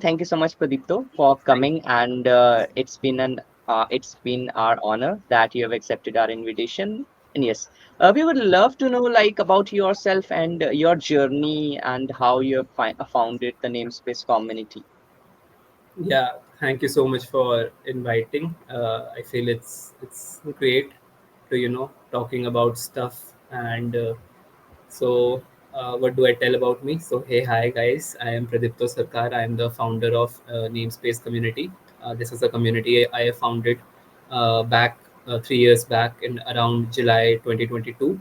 Thank you so much, Pradeepto, for Thank coming. And it's been our honor that you have accepted our invitation. And yes, we would love to know about yourself and your journey and how you have founded the Namespace community. Yeah, thank you so much for inviting. I feel it's great to talking about stuff and what do I tell about me? So hey, hi guys, I am Pradeepto Sarkar. I am the founder of Namespace Community. This is a community I have founded back 3 years back in around July 2022.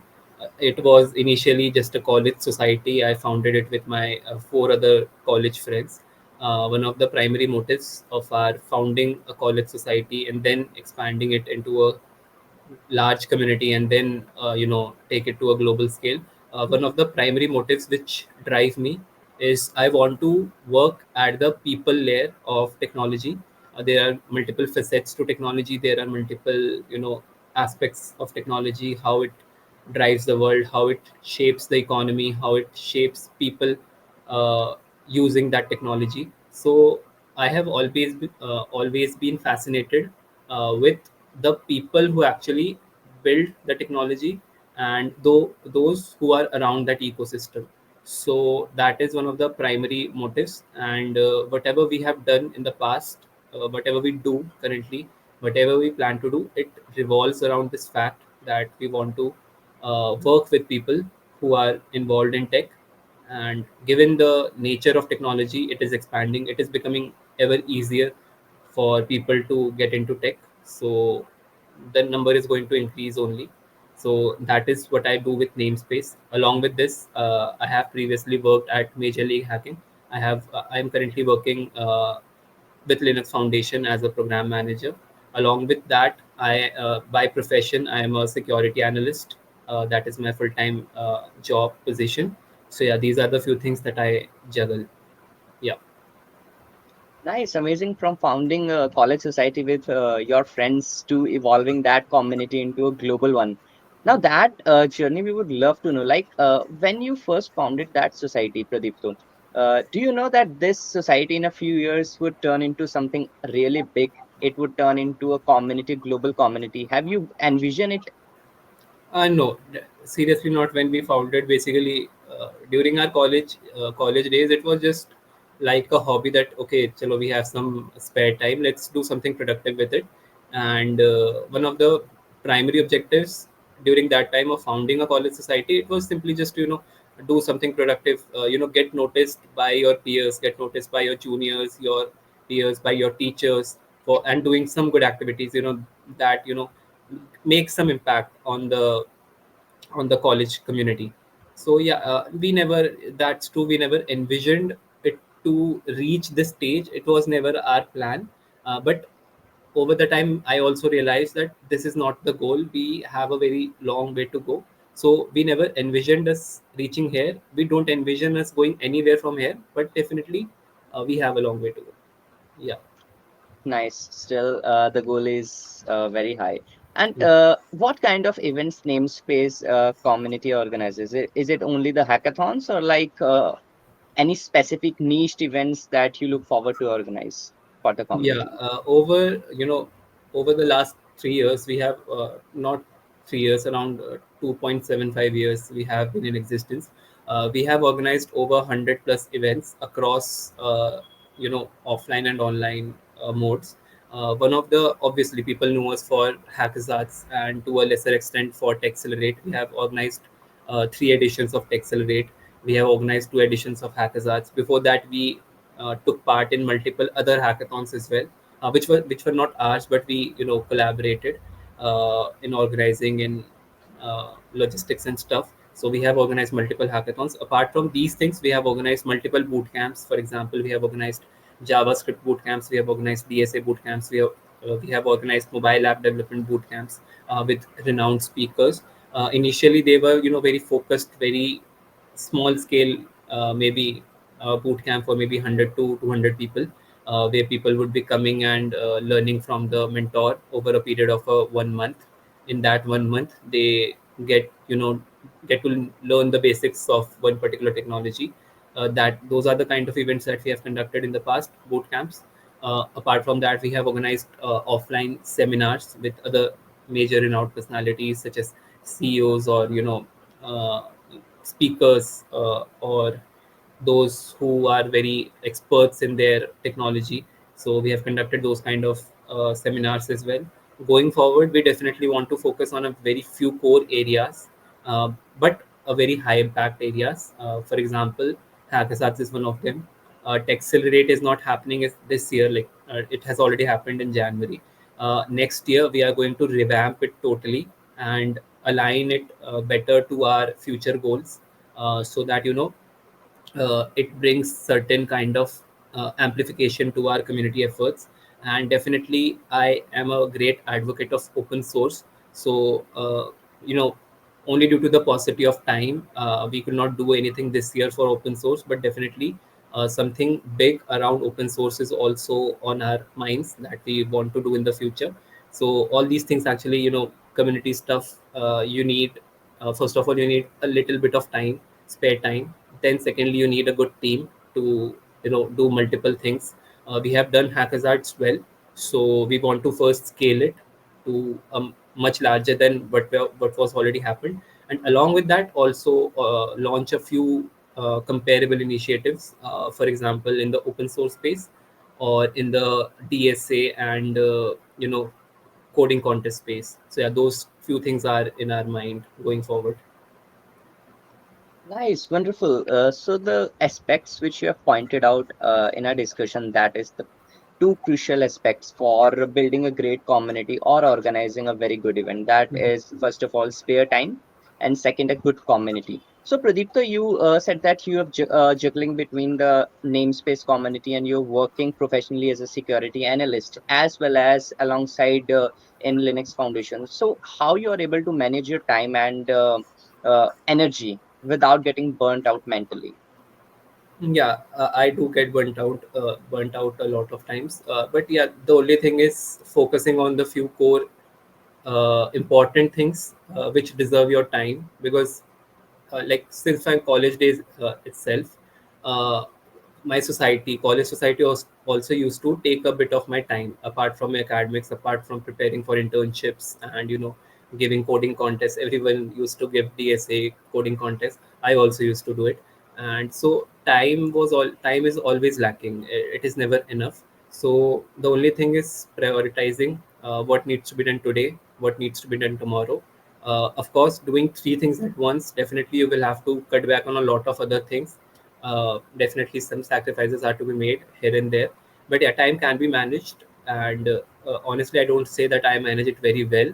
It was initially just a college society. I founded it with my four other college friends. One of the primary motives of our founding a college society and then expanding it into a large community and then take it to a global scale. One of the primary motives which drive me is I want to work at the people layer of technology. There are multiple facets to technology. There are multiple aspects of technology, how it drives the world, how it shapes the economy, how it shapes people uh, using that technology. So I have always been fascinated with the people who actually build the technology and those who are around that ecosystem. So that is one of the primary motives. And whatever we have done in the past, whatever we do currently, whatever we plan to do, it revolves around this fact that we want to work with people who are involved in tech. And given the nature of technology, it is expanding, it is becoming ever easier for people to get into tech. So the number is going to increase only. So that is what I do with Namespace. Along with this, I have previously worked at Major League Hacking. I am currently working with Linux Foundation as a program manager. Along with that, I by profession I am a security analyst. That is my full time job position. So yeah, these are the few things that I juggle. Yeah. Nice, amazing. From founding a college society with your friends to evolving that community into a global one. Now, that journey we would love to know. When you first founded that society, Pradeepto, do you know that this society in a few years would turn into something really big? It would turn into a community, global community. Have you envisioned it? No, seriously, not when we founded. Basically, during our college days, it was just like a hobby that okay, chalo, we have some spare time. Let's do something productive with it. And one of the primary objectives during that time of founding a college society, it was simply just to do something productive. Get noticed by your peers, get noticed by your juniors, your peers, by your teachers for and doing some good activities. That make some impact on the college community. So yeah, we never that's true, we never envisioned it to reach this stage. It was never our plan. But over the time I also realized that this is not the goal. We have a very long way to go. So we never envisioned us reaching here. We don't envision us going anywhere from here, but definitely we have a long way to go. Yeah. Nice. Still, the goal is very high. And what kind of events Namespace community organizes? Is it only the hackathons or any specific niched events that you look forward to organize for the Yeah, community? over the last 3 years, we have not 3 years, around 2.75 years we have been in existence. We have organized over 100 plus events across, offline and online modes. One of the obviously people know us for hackathons, and to a lesser extent for Tech Accelerate. We have organized 3 editions of Tech Accelerate. We have organized 2 editions of hackathons. Before that, we took part in multiple other hackathons as well, which were not ours, but we collaborated in organizing in logistics and stuff. So we have organized multiple hackathons. Apart from these things, we have organized multiple boot camps. For example, we have organized JavaScript boot camps. We have organized DSA boot camps. We have organized mobile app development boot camps with renowned speakers. Initially, they were very focused, very small scale, maybe boot camp for maybe 100 to 200 people, where people would be coming and learning from the mentor over a period of 1 month. In that 1 month, they get to learn the basics of one particular technology. That those are the kind of events that we have conducted in the past, boot camps. Apart from that, we have organized offline seminars with other major renowned personalities such as CEOs, or uh, speakers, or those who are very experts in their technology. So we have conducted those kind of seminars as well. Going forward, we definitely want to focus on a very few core areas, but a very high impact areas. For example, hackathons is one of them. Accelerate is not happening this year, like it has already happened in January. Next year we are going to revamp it totally and align it better to our future goals, so that it brings certain kind of amplification to our community efforts. And definitely I am a great advocate of open source. So you know only due to the paucity of time, we could not do anything this year for open source, but definitely something big around open source is also on our minds that we want to do in the future. So all these things actually, community stuff, you need, first of all, you need a little bit of time, spare time. Then secondly, you need a good team to do multiple things. We have done hackathons well, so we want to first scale it to much larger than what was already happened, and along with that also launch a few comparable initiatives, for example in the open source space, or in the DSA and coding contest space. So yeah, those few things are in our mind going forward. Nice, wonderful. So the aspects which you have pointed out in our discussion, that is the two crucial aspects for building a great community or organizing a very good event. That is, first of all, spare time, and second, a good community. So, Pradeepto, you said that you are juggling between the namespace community and you're working professionally as a security analyst as well as alongside in Linux Foundation. So, how you are able to manage your time and energy without getting burnt out mentally? Yeah, I do get burnt out a lot of times. But yeah, the only thing is focusing on the few core important things which deserve your time, because like since my college days itself, uh, my college society was also used to take a bit of my time apart from academics, apart from preparing for internships and giving coding contests. Everyone used to give DSA coding contests. I also used to do it, and so time is always lacking. It is never enough. So the only thing is prioritizing what needs to be done today, what needs to be done tomorrow. Of course, doing three things at once, definitely you will have to cut back on a lot of other things. Definitely some sacrifices are to be made here and there, but yeah, time can be managed. And honestly, I don't say that I manage it very well.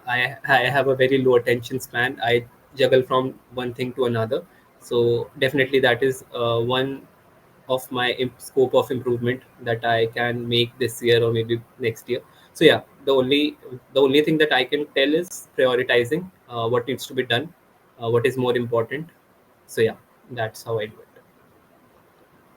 I have a very low attention span. I juggle from one thing to another. So definitely that is one of my scope of improvement that I can make this year or maybe next year. So yeah, the only thing that I can tell is prioritizing what needs to be done, what is more important. So yeah, that's how I do it.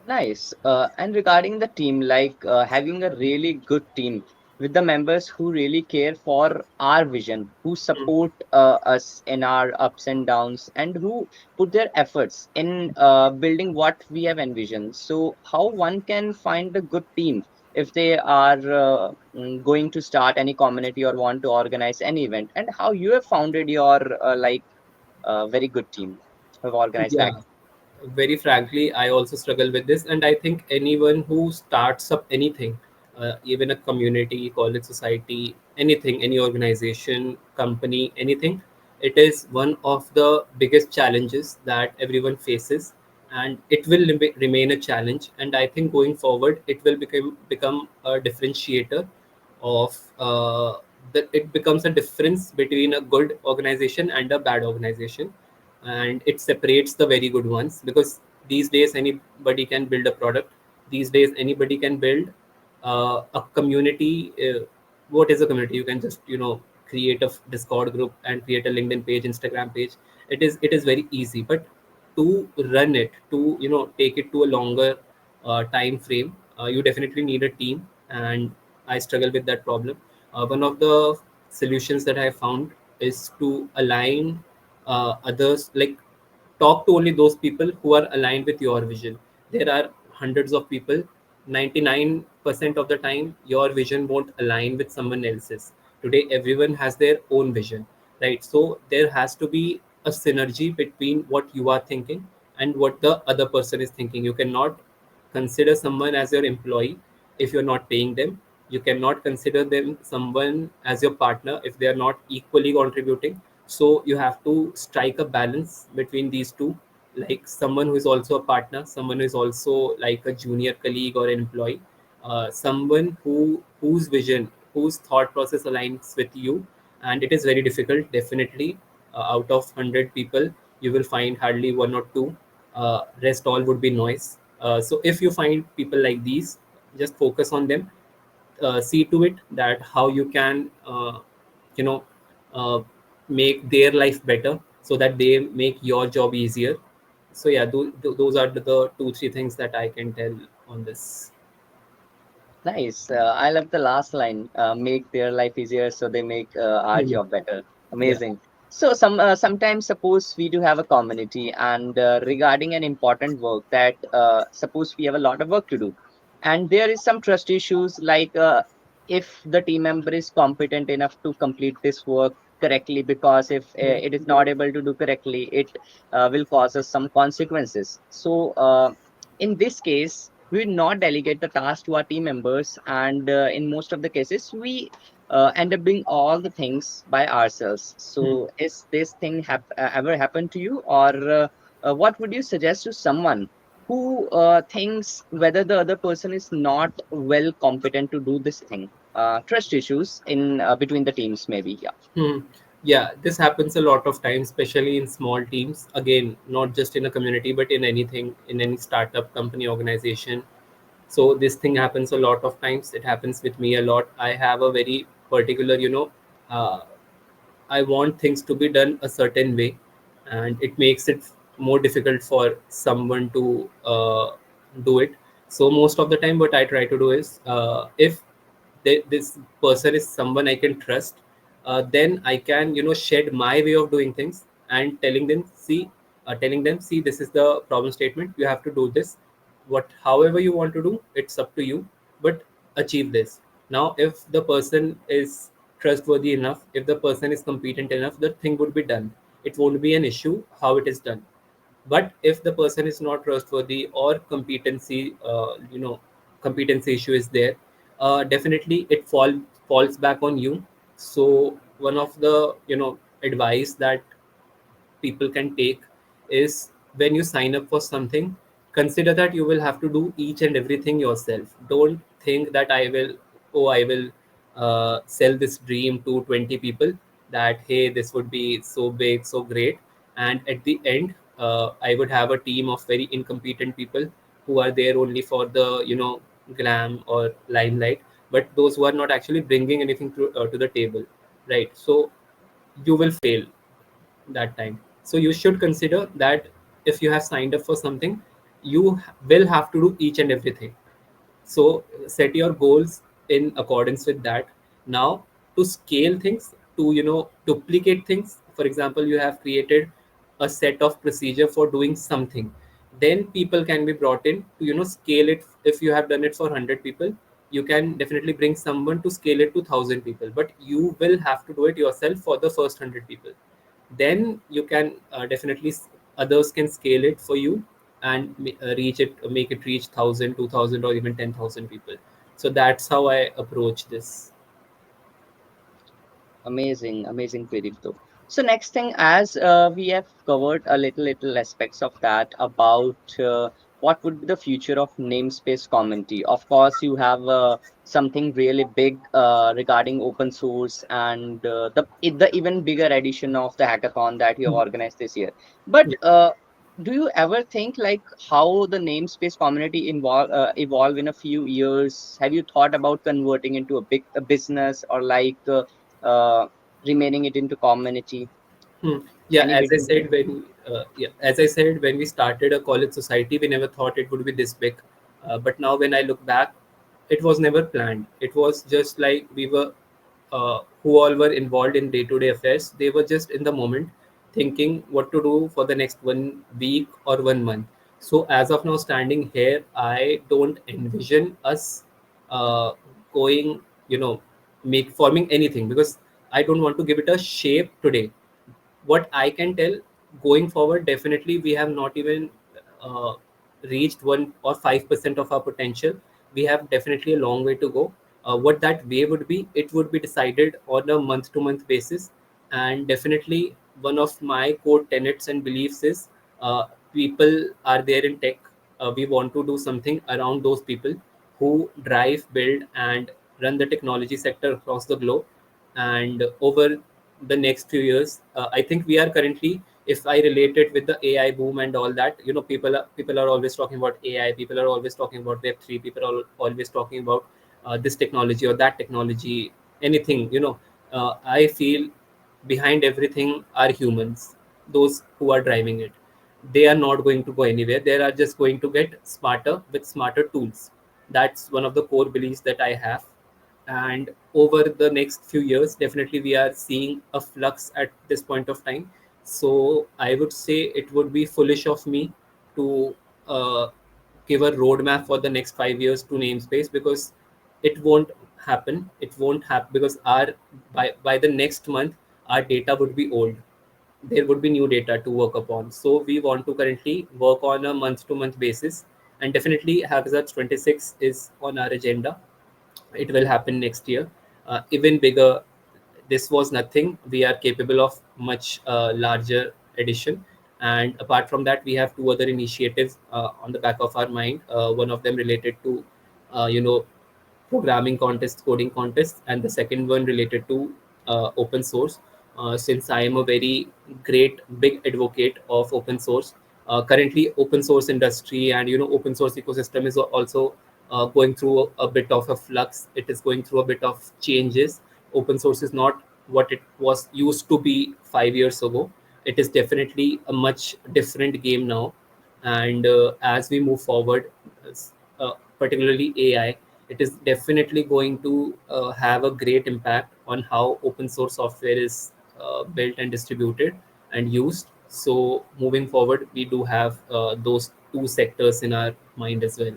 Nice. And regarding the team, like having a really good team with the members who really care for our vision, who support us in our ups and downs, and who put their efforts in building what we have envisioned. So, how one can find a good team if they are going to start any community or want to organize any event, and how you have founded your very good team who have organized that. Yeah, very frankly, I also struggle with this, and I think anyone who starts up anything, even a community, college society, anything, any organization, company, anything, it is one of the biggest challenges that everyone faces, and it will remain a challenge. And I think going forward, it will become a differentiator of that. It becomes a difference between a good organization and a bad organization, and it separates the very good ones, because these days anybody can build a product. These days anybody can build a community. What is a community? You can just create a Discord group and create a LinkedIn page, Instagram page. It is very easy, but to run it, to take it to a longer time frame, you definitely need a team, and I struggle with that problem. One of the solutions that I found is to align others, like talk to only those people who are aligned with your vision. There are hundreds of people. 99% of the time your vision won't align with someone else's. Today everyone has their own vision, right? So there has to be a synergy between what you are thinking and what the other person is thinking. You cannot consider someone as your employee if you're not paying them. You cannot consider them someone as your partner if they are not equally contributing. So you have to strike a balance between these two, like someone who is also a partner, someone who is also like a junior colleague or an employee, someone whose vision, whose thought process aligns with you. And it is very difficult, definitely. Out of 100 people you will find hardly one or two. Rest all would be noise. So if you find people like these, just focus on them. See to it that how you can you know uh, make their life better so that they make your job easier. So yeah, those are the two three things that I can tell on this. Nice. I love the last line. Make their life easier so they make our Hmm. job better. Yeah. Amazing. So sometimes suppose we do have a community and regarding an important work that suppose we have a lot of work to do, and there is some trust issues like if the team member is competent enough to complete this work correctly, because if it is not able to do correctly, it will cause us some consequences. So in this case we will not delegate the task to our team members, and in most of the cases we end up doing all the things by ourselves. Hmm. So is this thing ever happened to you, or what would you suggest to someone who thinks whether the other person is not well competent to do this thing? Trust issues in between the teams, maybe. Yeah. Hmm. Yeah, this happens a lot of times, especially in small teams. Again, not just in a community, but in anything, in any startup, company, organization. So this thing happens a lot of times. It happens with me a lot. I have a very particular, uh, I want things to be done a certain way, and it makes it more difficult for someone to do it. So most of the time, what I try to do is, if this person is someone I can trust, then I can shed my way of doing things and telling them, see, this is the problem statement. You have to do this. What, however you want to do, it's up to you. But achieve this. Now, if the person is trustworthy enough, if the person is competent enough, the thing would be done. It won't be an issue how it is done. But if the person is not trustworthy or competency issue is there, definitely it falls back on you. So one of the advice that people can take is, when you sign up for something, consider that you will have to do each and everything yourself. Don't think that I will sell this dream to 20 people, that hey, this would be so big, so great, and at the end I would have a team of very incompetent people who are there only for the glam or limelight, but those who are not actually bringing anything to the table, right? So you will fail that time. So you should consider that if you have signed up for something, you will have to do each and everything. So set your goals in accordance with that. Now, to scale things, to duplicate things, for example, you have created a set of procedure for doing something, then people can be brought in to scale it. If you have done it for 100 people, you can definitely bring someone to scale it to 1000 people, but you will have to do it yourself for the first 100 people. Then you can definitely others can scale it for you and reach it, make it reach 1000, 2000, or even 10,000 people. So that's how I approach this. Amazing, amazing, Pradeepto. So next thing, as we have covered a little aspects of that about what would be the future of namespace community. Of course, you have something really big regarding open source and the even bigger edition of the hackathon that you have Mhm. organized this year. But Yeah. do you ever think like how the namespace community evolve in a few years? Have you thought about converting into a business, or like uh, remaining it into community? Hmm. Yeah, Any vision there? as I said, when we started a college society, we never thought it would be this big. But now, when I look back, it was never planned. It was just like we were, who all were involved in day-to-day affairs. They were just in the moment. thinking what to do for the next 1 week or 1 month. So as of now, standing here, I don't envision us uh, going, you know, make forming anything, because I don't want to give it a shape today. What I can tell, going forward, definitely we have not even uh, reached 1 or 5% of our potential. We have definitely a long way to go. What that way would be, it would be decided on a month to month basis. And definitely, one of my core tenets and beliefs is, people are there in tech. We want to do something around those people who drive, build, and run the technology sector across the globe. And over the next few years, I think we are currently, if I relate it with the AI boom and all that, people are always talking about AI, people are always talking about Web3, people are always talking about this technology or that technology, anything, I feel behind everything are humans, those who are driving it. They are not going to go anywhere, they are just going to get smarter with smarter tools. That's one of the core beliefs that I have. And over the next few years, definitely we are seeing a flux at this point of time. So I would say it would be foolish of me to uh, give a roadmap for the next 5 years to namespace, because it won't happen. It won't happen because our by the next month, our data would be old, there would be new data to work upon. So we want to currently work on a month to month basis. And definitely Hackathons 26 is on our agenda. It will happen next year, even bigger. This was nothing, we are capable of much larger addition. And apart from that, we have two other initiatives on the back of our mind. One of them related to you know programming contests, coding contests, and the second one related to open source. Since I am a very great big advocate of open source, currently open source industry and open source ecosystem is also going through a bit of a flux. It is going through a bit of changes. Open source is not what it was used to be 5 years ago. It is definitely a much different game now. And as we move forward, particularly AI, it is definitely going to have a great impact on how open source software is built and distributed and used. So moving forward, we do have those two sectors in our mind as well.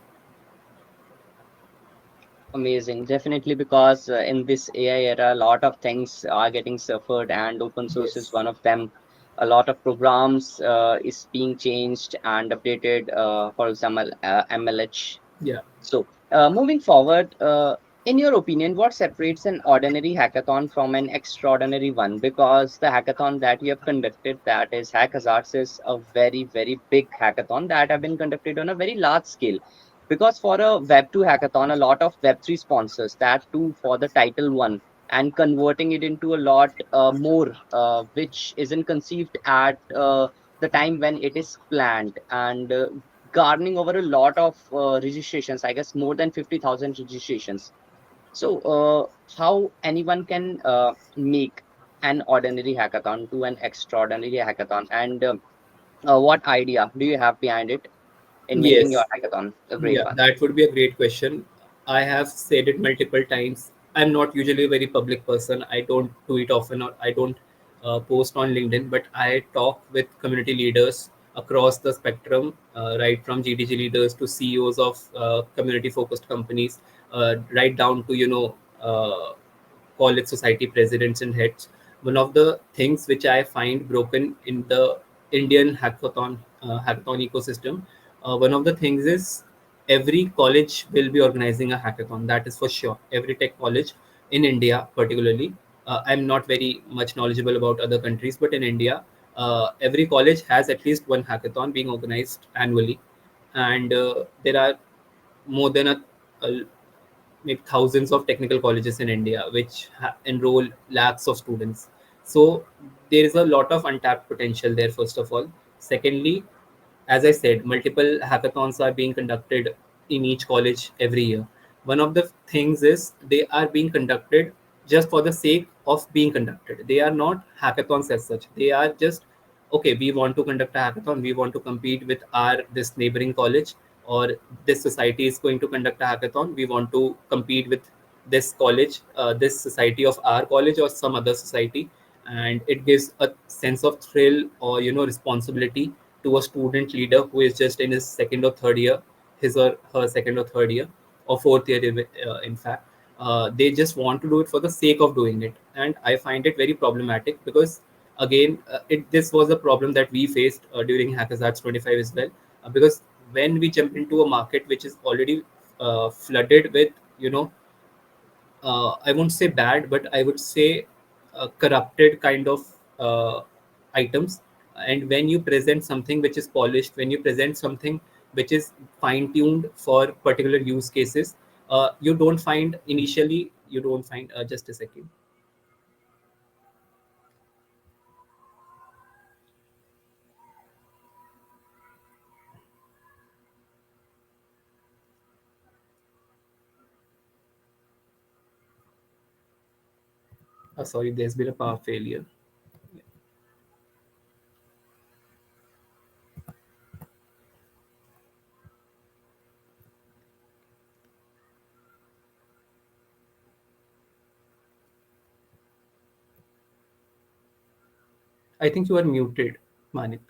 Amazing. Definitely, because in this AI era, a lot of things are getting suffered, and open source is Yes. one of them. A lot of programs is being changed and updated. For example, MLH. Yeah. So, moving forward, in your opinion, what separates an ordinary hackathon from an extraordinary one? Because the hackathon that you have conducted, that is Hackathons, is a very, very big hackathon that have been conducted on a very large scale. Because for a Web2 hackathon, a lot of Web3 sponsors, that too for the title one, and converting it into a lot more, which isn't conceived at the time when it is planned, and garnering over a lot of registrations, I guess more than 50,000 registrations. So, how anyone can make an ordinary hackathon to an extraordinary hackathon, and what idea do you have behind it in making your Yes. hackathon a great Yeah, one? that would be a great question. I have said it multiple times. I'm not usually a very public person. I don't do it often, or I don't post on LinkedIn, but I talk with community leaders across the spectrum, right from GDG leaders to CEOs of community focused companies, right down to, college society presidents and heads. One of the things which I find broken in the Indian hackathon ecosystem, one of the things is every college will be organizing a hackathon. That is for sure. Every tech college in India, particularly, I'm not very much knowledgeable about other countries, but in India, every college has at least one hackathon being organized annually, and there are more than a maybe thousands of technical colleges in India, which enroll lakhs of students. So there is a lot of untapped potential there, first of all. Secondly, as I said, multiple hackathons are being conducted in each college every year. One of the things is they are being conducted just for the sake of being conducted. They are not hackathons as such. They are just, okay, we want to conduct a hackathon, we want to compete with our this neighboring college, or this society is going to conduct a hackathon, we want to compete with this college, this society of our college or some other society. and it gives a sense of thrill or responsibility to a student leader who is just in his second or third year, his or her second or third year or fourth year, in fact. They just want to do it for the sake of doing it, and I find it very problematic because, again, this was a problem that we faced during Hackers Arts 25 as well, because when we jump into a market which is already flooded with, I won't say bad, but I would say corrupted kind of items. And when you present something which is polished, when you present something which is fine tuned for particular use cases, you don't find, just a second. Sorry, there's been a power failure. I think you are muted, Manik.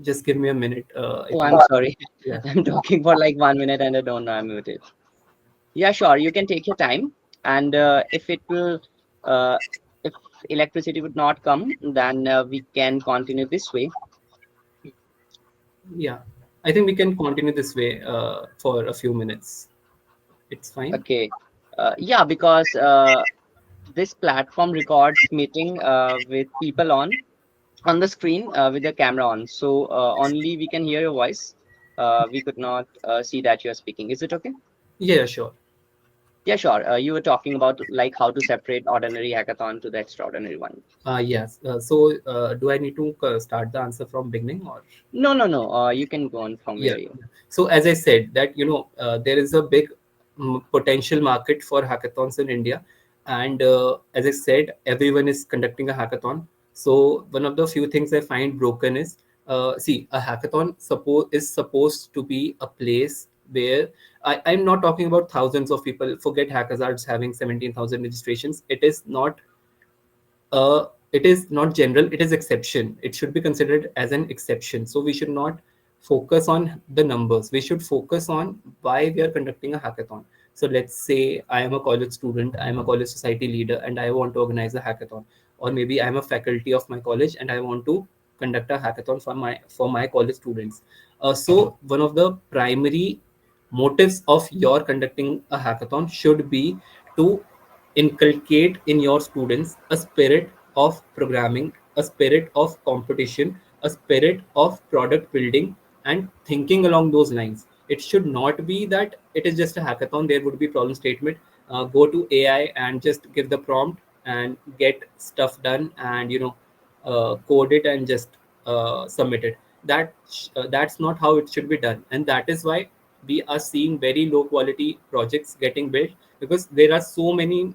Just give me a minute. I Oh, think, I'm sorry. yeah. I'm talking for like 1 minute and I don't know I'm muted. Yeah, sure. You can take your time. And if it will, if electricity would not come, then we can continue this way. Yeah, I think we can continue this way for a few minutes. It's fine. Okay. Yeah, because this platform records meeting with people on the screen with the camera on. So only we can hear your voice. We could not see that you're speaking. Is it okay? Yeah, sure. Yeah, sure. You were talking about like how to separate ordinary hackathon to the extraordinary one. Yes. So, do I need to start the answer from beginning, or? No, no, no. You can go on from Yeah. where you. So as I said, that there is a big potential market for hackathons in India, and as I said, everyone is conducting a hackathon. So one of the few things I find broken is, see, a hackathon is supposed to be a place where I'm not talking about thousands of people. Forget Hackazards having 17,000 registrations. It is not general, it is exception. It should be considered as an exception. So we should not focus on the numbers, we should focus on why we are conducting a hackathon. So let's say I am a college student, I am a college society leader, and I want to organize a hackathon. Or maybe I am a faculty of my college and I want to conduct a hackathon for my college students. So one of the primary motives of your conducting a hackathon should be to inculcate in your students a spirit of programming, a spirit of competition, a spirit of product building, and thinking along those lines. It should not be that it is just a hackathon. There would be problem statement. Go to AI and just give the prompt and get stuff done, and code it and just submit it. That's not how it should be done, and that is why we are seeing very low quality projects getting built, because there are so many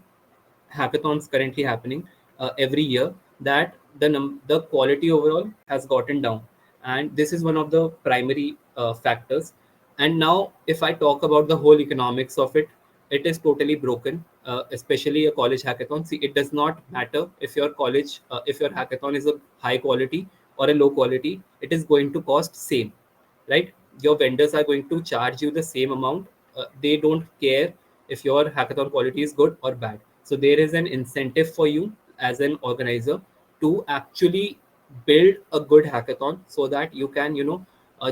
hackathons currently happening every year, that the quality overall has gotten down, and this is one of the primary factors. And now if I talk about the whole economics of it, it is totally broken, especially a college hackathon. See, it does not matter if your college, if your hackathon is a high quality or a low quality, it is going to cost same, right? Your vendors are going to charge you the same amount. They don't care if your hackathon quality is good or bad. So there is an incentive for you as an organizer to actually build a good hackathon, so that you can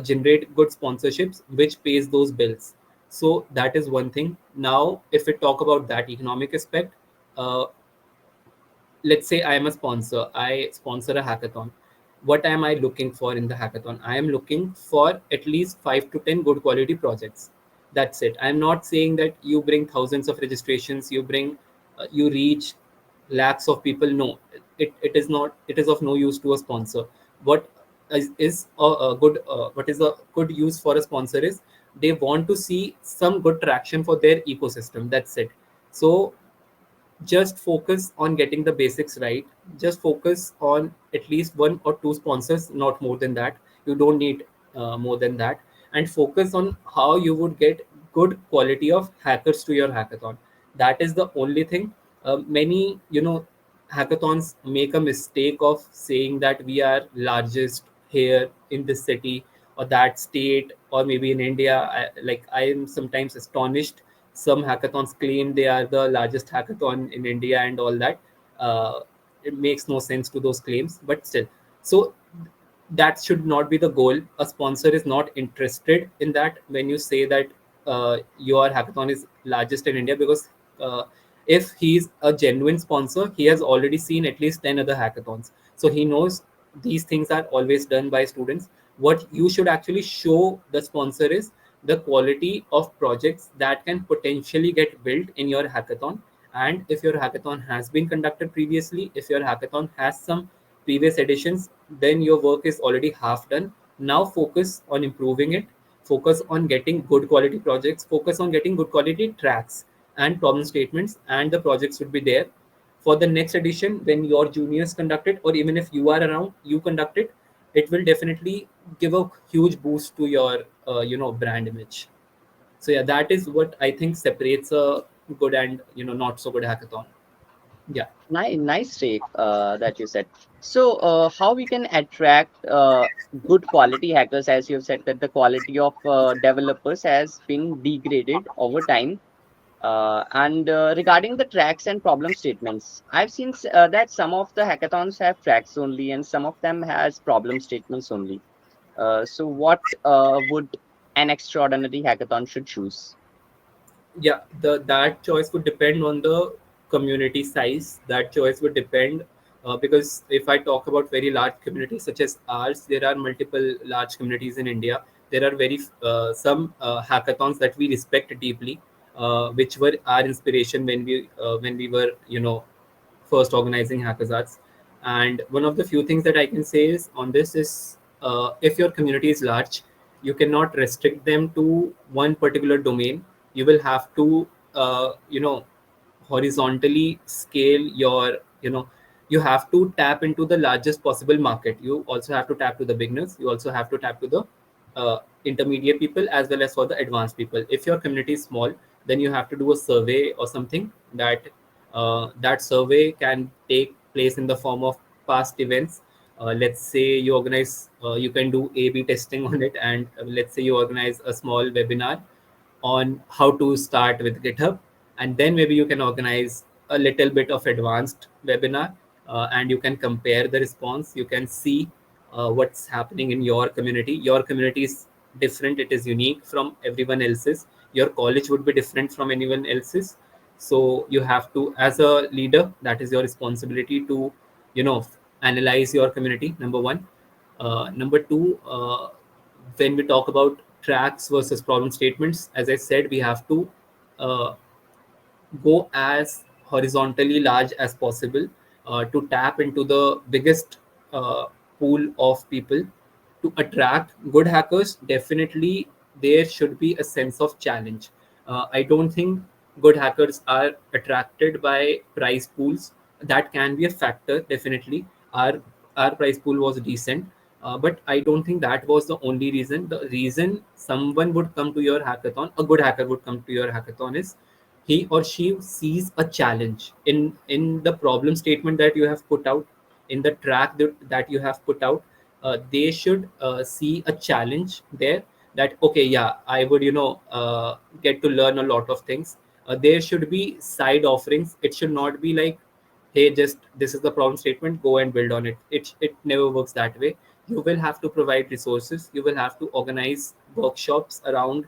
generate good sponsorships which pays those bills. So that is one thing. Now if we talk about that economic aspect, uh, let's say I am a sponsor, I sponsor a hackathon. What am I looking for in the hackathon? I am looking for at least 5 to 10 good quality projects. That's it. I'm not saying that you bring thousands of registrations, you reach lakhs of people. No, it is not. It is of no use to a sponsor. What is a good what is a good use for a sponsor is, they want to see some good traction for their ecosystem. That's it. So just focus on getting the basics right. Just focus on at least one or two sponsors, not more than that. You don't need more than that. And focus on how you would get good quality of hackers to your hackathon. That is the only thing. Many hackathons make a mistake of saying that we are largest here in this city or that state or maybe in India. I am sometimes astonished. Some hackathons claim they are the largest hackathon in India and all that. It makes no sense to those claims, but still. So that should not be the goal. A sponsor is not interested in that when you say that your hackathon is largest in India, because uh, if he's a genuine sponsor, he has already seen at least 10 other hackathons. So he knows these things are always done by students. What you should actually show the sponsor is the quality of projects that can potentially get built in your hackathon. And if your hackathon has been conducted previously, if your hackathon has some previous editions, then your work is already half done. Now focus on improving it, focus on getting good quality projects, focus on getting good quality tracks and problem statements, and the projects would be there for the next edition when your juniors conduct it, or even if you are around, you conduct it. It will definitely give a huge boost to your brand image. So yeah, that is what I think separates a good and not so good hackathon. Yeah. Nice take that you said. So, how we can attract good quality hackers, as you've said that the quality of developers has been degraded over time. And regarding the tracks and problem statements, I've seen that some of the hackathons have tracks only, and some of them has problem statements only. So, what would an extraordinary hackathon should choose? Yeah, the that choice would depend on the community size. That choice would depend, because if I talk about very large communities such as ours, there are multiple large communities in India. There are very some hackathons that we respect deeply, which were our inspiration when we were first organizing hackathons. And one of the few things that I can say is on this is, if your community is large, you cannot restrict them to one particular domain. You will have to horizontally scale your you have to tap into the largest possible market. You also have to tap to the beginners, you also have to tap to the intermediate people as well as for the advanced people. If your community is small, then you have to do a survey or something. That survey can take place in the form of past events. Let's say you can do A/B testing on it, and let's say you organize a small webinar on how to start with GitHub, and then maybe you can organize a little bit of advanced webinar, and you can compare the response. You can see what's happening in your community. Your community is different; it is unique from everyone else's. Your college would be different from anyone else's. So you have to, as a leader, that is your responsibility to you know analyze your community. Number one. Number two, when we talk about tracks versus problem statements, as I said, we have to uh, go as horizontally large as possible, to tap into the biggest pool of people. To attract good hackers, definitely there should be a sense of challenge. I don't think good hackers are attracted by prize pools. That can be a factor, definitely. Our prize pool was decent, but I don't think that was the only reason. The reason someone would come to your hackathon, a good hacker would come to your hackathon, is he or she sees a challenge in the problem statement that you have put out, in the track that you have put out. They should see a challenge there, that okay, yeah, I would get to learn a lot of things. There should be side offerings. It should not be like, hey, just this is the problem statement, go and build on it. It never works that way. You will have to provide resources, you will have to organize workshops around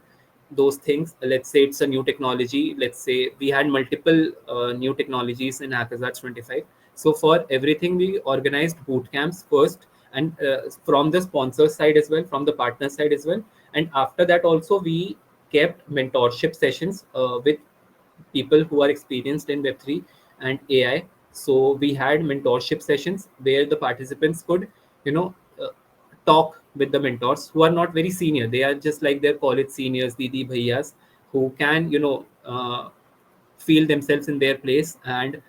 those things. Let's say it's a new technology. Let's say we had multiple new technologies in hackathons 25. So for everything we organized boot camps first, and from the sponsor side as well, from the partner side as well. And after that also we kept mentorship sessions with people who are experienced in Web3 and AI. So we had mentorship sessions where the participants could, you know, uh, talk with the mentors who are not very senior. They are just like their college seniors, Didi Bhaiyas, who can, feel themselves in their place and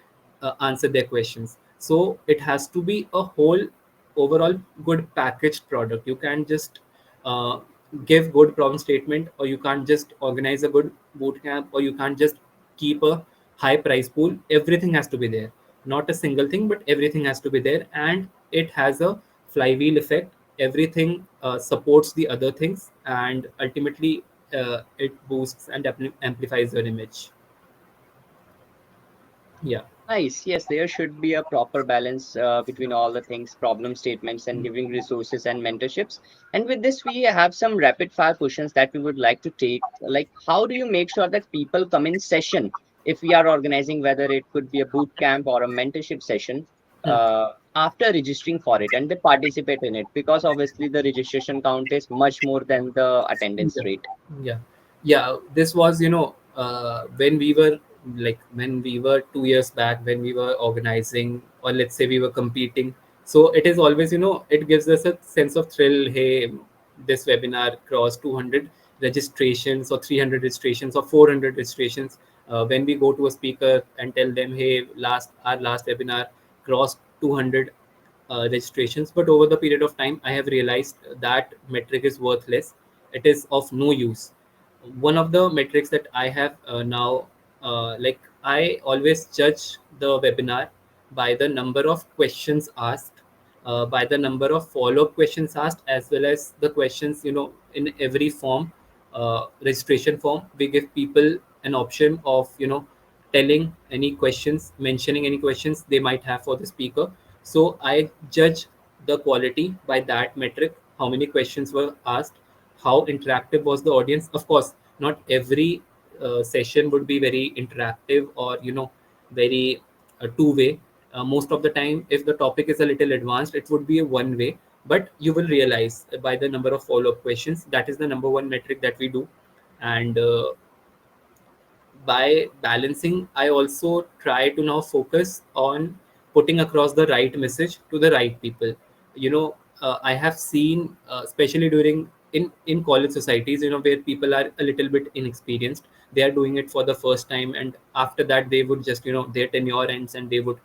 answer their questions. So it has to be a whole overall good packaged product. You can't just uh, give good problem statement, or you can't just organize a good boot camp, or you can't just keep a high price pool. Everything has to be there. not a single thing, but everything has to be there, and it has a flywheel effect. Everything supports the other things, and ultimately it boosts and amplifies your image. Yeah. Nice. Yes, there should be a proper balance between all the things, problem statements, and Mm. giving resources and mentorships. And with this, we have some rapid fire questions that we would like to take. Like, how do you make sure that people come in session if we are organizing, whether it could be a boot camp or a mentorship session, Hmm. after registering for it and they participate in it? Because obviously, the registration count is much more than the attendance Yeah, rate. yeah, yeah. This was, when we were, like, when we were 2 years back, when we were organizing, or let's say we were competing. So it is always, it gives us a sense of thrill. Hey, this webinar crossed 200 registrations, or 300 registrations, or 400 registrations. When we go to a speaker and tell them, hey, our last webinar crossed 200 registrations, but over the period of time I have realized that metric is worthless. It is of no use. One of the metrics that I have now, like, I always judge the webinar by the number of questions asked, by the number of follow-up questions asked, as well as the questions, in every form, registration form, we give people an option of, telling any questions, mentioning any questions they might have for the speaker. So I judge the quality by that metric: how many questions were asked, how interactive was the audience. Of course, not every session would be very interactive, or very two-way. Most of the time, if the topic is a little advanced, it would be a one way. But you will realize by the number of follow-up questions, that is the number one metric that we do. And by balancing, I also try to now focus on putting across the right message to the right people. I have seen, especially during in college societies, where people are a little bit inexperienced. They are doing it for the first time, and after that they would just, their tenure ends and they would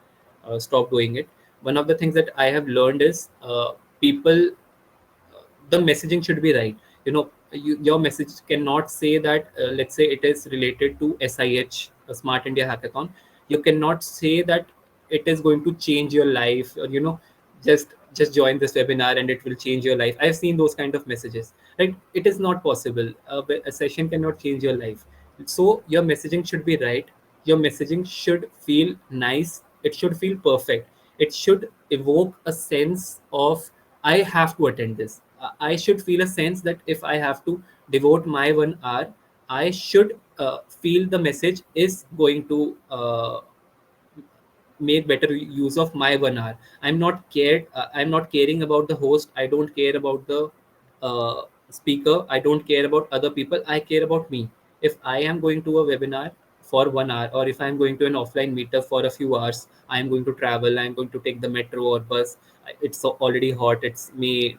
stop doing it. One of the things that I have learned is, people, the messaging should be right. Your message cannot say that, let's say it is related to SIH, a Smart India Hackathon. You cannot say that it is going to change your life, or just join this webinar and it will change your life. I've seen those kind of messages. Right? It is not possible. A session cannot change your life. So your messaging should be right. Your messaging should feel nice. It should feel perfect. It should evoke a sense of, I have to attend this. I should feel a sense that if I have to devote my 1 hour, I should feel the message is going to make better use of my 1 hour. I'm not caring about the host. I don't care about the speaker. I don't care about other people. I care about me. If I am going to a webinar for 1 hour, or if I'm going to an offline meetup for a few hours, I'm going to travel, I'm going to take the metro or bus. It's already hot. It's May,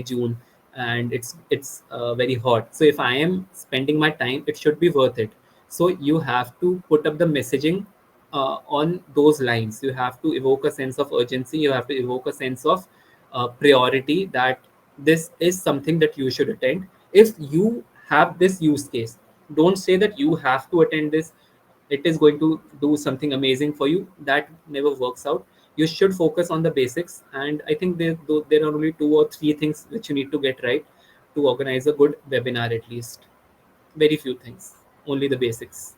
June, and it's very hot. So if I am spending my time, it should be worth it. So you have to put up the messaging on those lines. You have to evoke a sense of urgency. You have to evoke a sense of priority, that this is something that you should attend. If you have this use case, don't say that you have to attend this. It is going to do something amazing for you. That never works out. You should focus on the basics. And I think there are only two or three things which you need to get right to organize a good webinar, at least. Very few things, only the basics.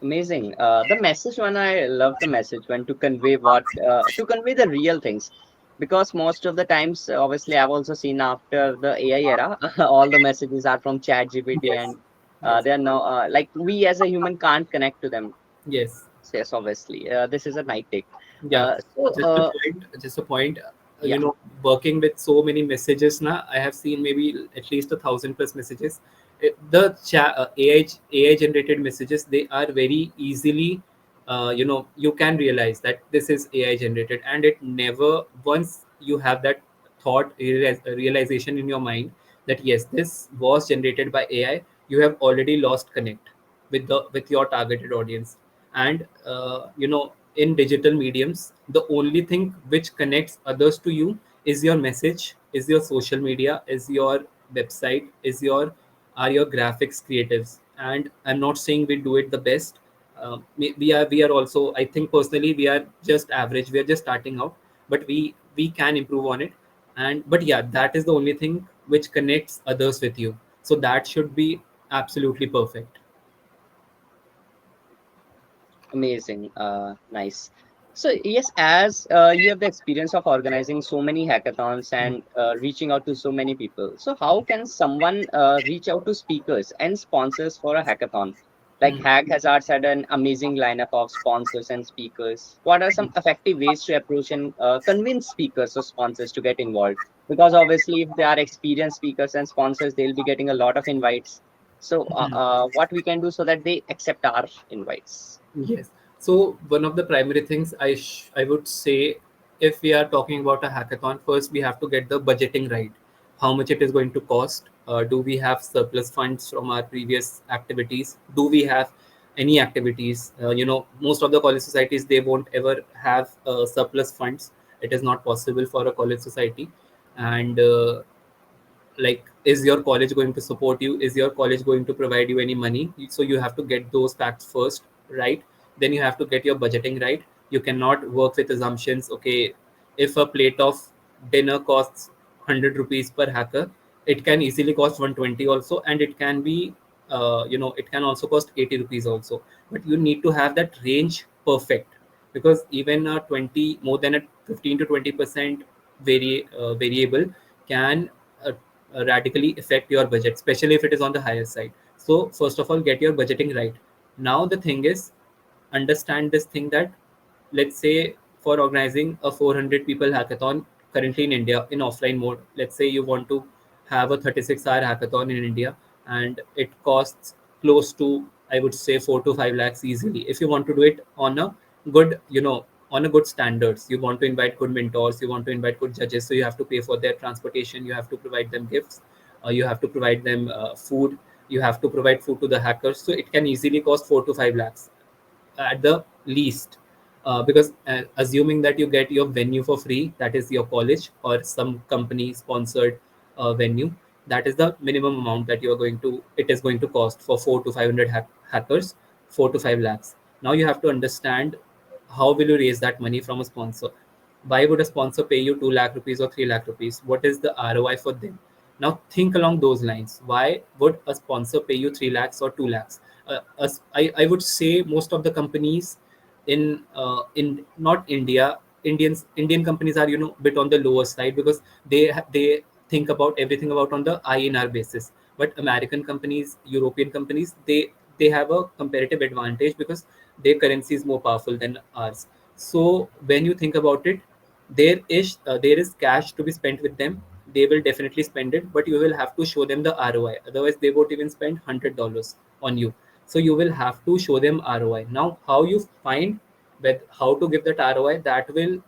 Amazing. The message one, I love the message one to convey to convey the real things. Because most of the times, obviously, I've also seen after the AI era, all the messages are from ChatGPT Yes. and Yes. they are now like we as a human can't connect to them. Yes. Yes, obviously. This is a night take. Yeah. So, Just a point. yeah, Working with so many messages now, I have seen maybe at least 1,000 plus messages. AI generated messages, they are very easily, you can realize that this is AI generated, and it never, once you have that thought, realization in your mind that yes, this was generated by AI, you have already lost connect with your targeted audience. And in digital mediums, the only thing which connects others to you is your message, is your social media, is your website, is your are your graphics creatives. And I'm not saying we do it the best. we are also, I think personally, we are just average, we are just starting out, but we can improve on it. And but yeah, that is the only thing which connects others with you, so that should be absolutely perfect. Amazing. Nice. So yes, as you have the experience of organizing so many hackathons and reaching out to so many people, so how can someone reach out to speakers and sponsors for a hackathon? Like Mm. Hack Hazards had an amazing lineup of sponsors and speakers. What are some effective ways to approach and convince speakers or sponsors to get involved? Because obviously, if they are experienced speakers and sponsors, they'll be getting a lot of invites. So, what we can do so that they accept our invites? Yes. So one of the primary things I would say, if we are talking about a hackathon, first we have to get the budgeting right. How much it is going to cost? Do we have surplus funds from our previous activities? Do we have any activities? Most of the college societies, they won't ever have surplus funds. It is not possible for a college society. And like, is your college going to support you? Is your college going to provide you any money? So you have to get those facts first, right? Then you have to get your budgeting right. You cannot work with assumptions. Okay, if a plate of dinner costs 100 rupees per hacker, it can easily cost 120 also, and it can be it can also cost 80 rupees also. But you need to have that range perfect, because even a 20, more than a 15 to 20% variable can uh, radically affect your budget, especially if it is on the higher side. So first of all, get your budgeting right. Now the thing is, understand this thing that, let's say, for organizing a 400 people hackathon currently in India in offline mode, let's say you want to have a 36-hour hackathon in India, and it costs close to, I would say, 4 to 5 lakhs easily. If you want to do it on a good, on a good standards, you want to invite good mentors, you want to invite good judges, so you have to pay for their transportation, you have to provide them gifts, you have to provide them food, you have to provide food to the hackers, so it can easily cost 4 to 5 lakhs at the least. Because assuming that you get your venue for free, that is your college or some company sponsored venue, that is the minimum amount that you are going to, it is going to cost for 4 to 500 hackers, 4 to 5 lakhs. Now you have to understand, how will you raise that money from a sponsor? Why would a sponsor pay you 2 lakh rupees or 3 lakh rupees? What is the ROI for them? Now think along those lines. Why would a sponsor pay you 3 lakhs or 2 lakhs? I would say most of the companies in not India, Indian companies are, bit on the lower side, because they think about everything about on the INR basis. But American companies, European companies, they have a comparative advantage because their currency is more powerful than ours. So when you think about it, there is cash to be spent with them. They will definitely spend it, but you will have to show them the ROI. Otherwise, they won't even spend $100 on you. So you will have to show them ROI. Now, how you find with how to give that ROI, that will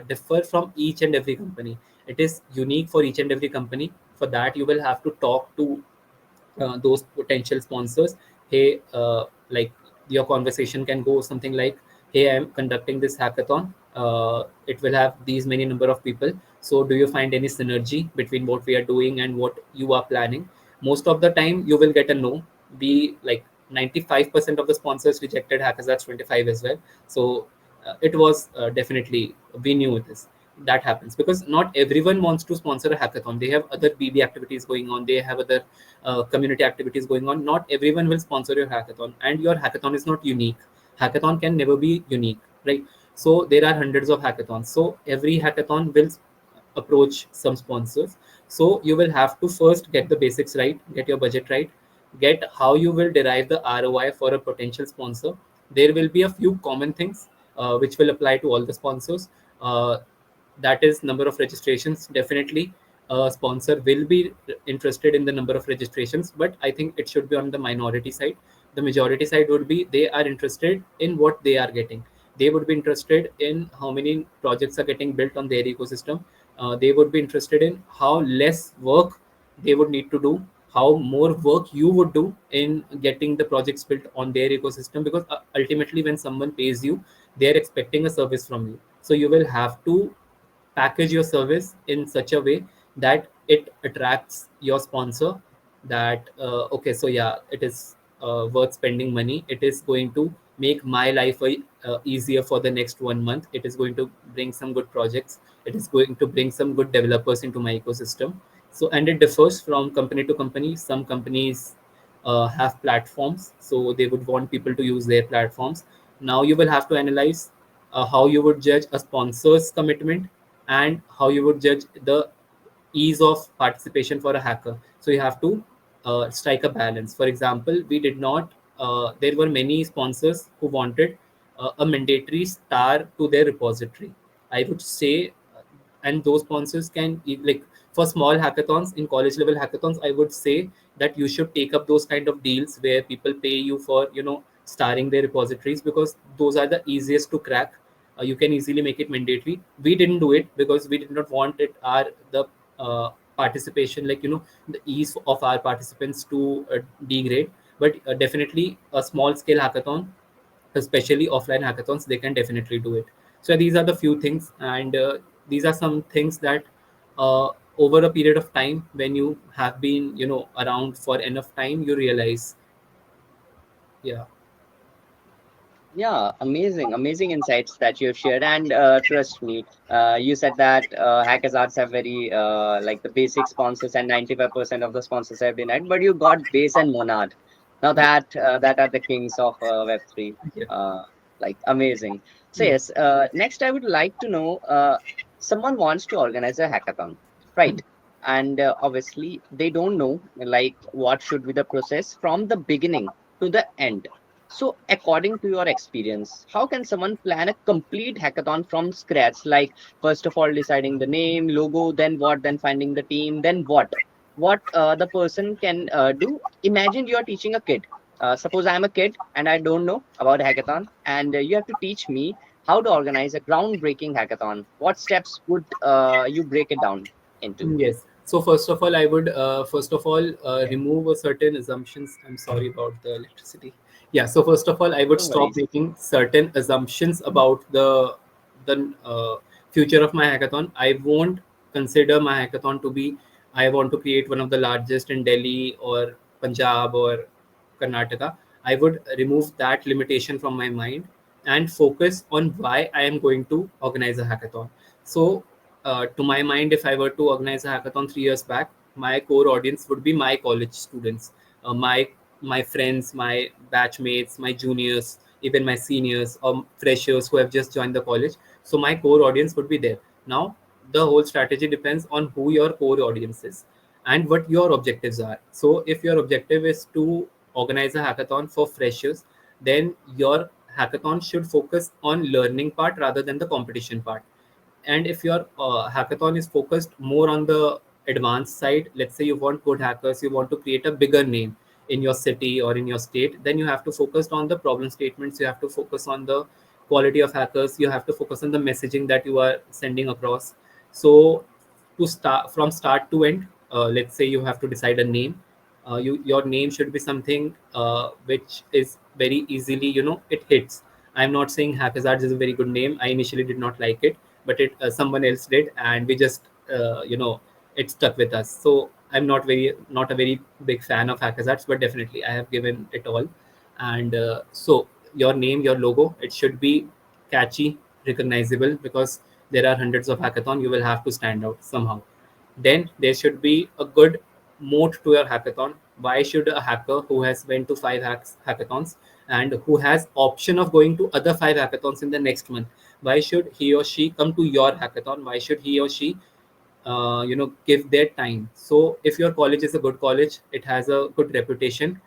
differ from each and every company. It is unique for each and every company. For that, you will have to talk to those potential sponsors. Hey, like, your conversation can go something like, hey, I'm conducting this hackathon, it will have these many number of people, so do you find any synergy between what we are doing and what you are planning? Most of the time you will get a no. We like 95% of the sponsors rejected hackers at 25 as well. So it was definitely, we knew this, that happens because not everyone wants to sponsor a hackathon. They have other BB activities going on, they have other community activities going on. Not everyone will sponsor your hackathon, and your hackathon is not unique. Hackathon can never be unique, right? So there are hundreds of hackathons, so every hackathon will approach some sponsors. So you will have to first get the basics right, get your budget right, get how you will derive the ROI for a potential sponsor. There will be a few common things which will apply to all the sponsors. That is number of registrations. Definitely a sponsor will be interested in the number of registrations, but I think it should be on the minority side. The majority side would be, they are interested in what they are getting. They would be interested in how many projects are getting built on their ecosystem. They would be interested in how less work they would need to do, how more work you would do in getting the projects built on their ecosystem, because ultimately when someone pays you, they are expecting a service from you. So you will have to package your service in such a way that it attracts your sponsor, that okay, so yeah, it is worth spending money, it is going to make my life easier for the next 1 month. It is going to bring some good projects. It is going to bring some good developers into my ecosystem. So, and it differs from company to company. Some companies have platforms, so they would want people to use their platforms. Now you will have to analyze how you would judge a sponsor's commitment and how you would judge the ease of participation for a hacker. So you have to strike a balance. For example, we did not. There were many sponsors who wanted a mandatory star to their repository. I would say, and those sponsors can like for small hackathons in college level hackathons. I would say that you should take up those kind of deals where people pay you for starring their repositories, because those are the easiest to crack. You can easily make it mandatory. We didn't do it because we did not want it our the participation, like the ease of our participants to degrade. But definitely a small scale hackathon, especially offline hackathons, they can definitely do it. So these are the few things, and these are some things that over a period of time, when you have been around for enough time, you realize. Yeah. Yeah, amazing, amazing insights that you've shared. And trust me, you said that Hackers Arts have very like the basic sponsors, and 95% of the sponsors have denied. But you got Base and Monad. Now that are the kings of Web3. Yeah. Uh, like amazing. So Yeah. yes, next I would like to know. Someone wants to organize a hackathon, right? And obviously they don't know like what should be the process from the beginning to the end. So, according to your experience, how can someone plan a complete hackathon from scratch? Like, first of all, deciding the name, logo, then what, then finding the team, then what? What the person can do? Imagine you are teaching a kid. Suppose I'm a kid and I don't know about hackathon, and you have to teach me how to organize a groundbreaking hackathon. What steps would you break it down into? Yes. So first of all, I would first of all remove a certain assumptions. I'm sorry about the electricity. Yeah. So first of all, I would No stop worries. making certain assumptions about the future of my hackathon. I won't consider my hackathon to be. I want to create one of the largest in Delhi or Punjab or Karnataka. I would remove that limitation from my mind and focus on why I am going to organize a hackathon. So to my mind, if I were to organize a hackathon 3 years back, my core audience would be my college students, my friends, my batchmates, my juniors, even my seniors or freshers who have just joined the college. So my core audience would be there. Now, the whole strategy depends on who your core audience is and what your objectives are. So if your objective is to organize a hackathon for freshers, then your hackathon should focus on learning part rather than the competition part. And if your hackathon is focused more on the advanced side, let's say you want good hackers, you want to create a bigger name in your city or in your state, then you have to focus on the problem statements, you have to focus on the quality of hackers, you have to focus on the messaging that you are sending across. So to start from start to end, let's say you have to decide a name. Your name should be something which is very easily, it hits. I'm not saying Hackazards is a very good name. I initially did not like it, but it someone else did, and we just it stuck with us. So I'm not a very big fan of Hackazards, but definitely I have given it all. And so your name, your logo, it should be catchy, recognizable, because there are hundreds of hackathon. You will have to stand out somehow. Then there should be a good moat to your hackathon. Why should a hacker who has went to hackathons and who has option of going to other five hackathons in the next month, why should he or she come to your hackathon? Why should he or she give their time? So if your college is a good college, it has a good reputation,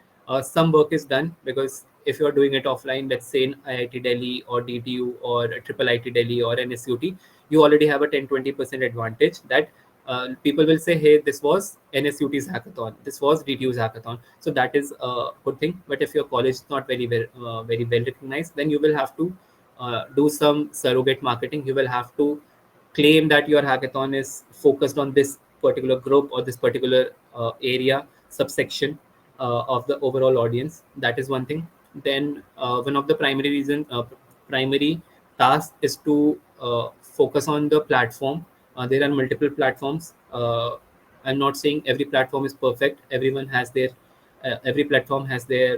some work is done, because if you're doing it offline, let's say in IIT Delhi or DTU or triple IT Delhi or NSUT, you already have a 10-20% advantage that people will say, hey, this was NSUT's hackathon, this was DTU's hackathon. So that is a good thing. But if your college is not very well recognized, then you will have to do some surrogate marketing. You will have to claim that your hackathon is focused on this particular group or this particular area subsection of the overall audience. That is one thing. Then one of the primary tasks is to focus on the platform. There are multiple platforms. I'm not saying every platform is perfect. Every platform has their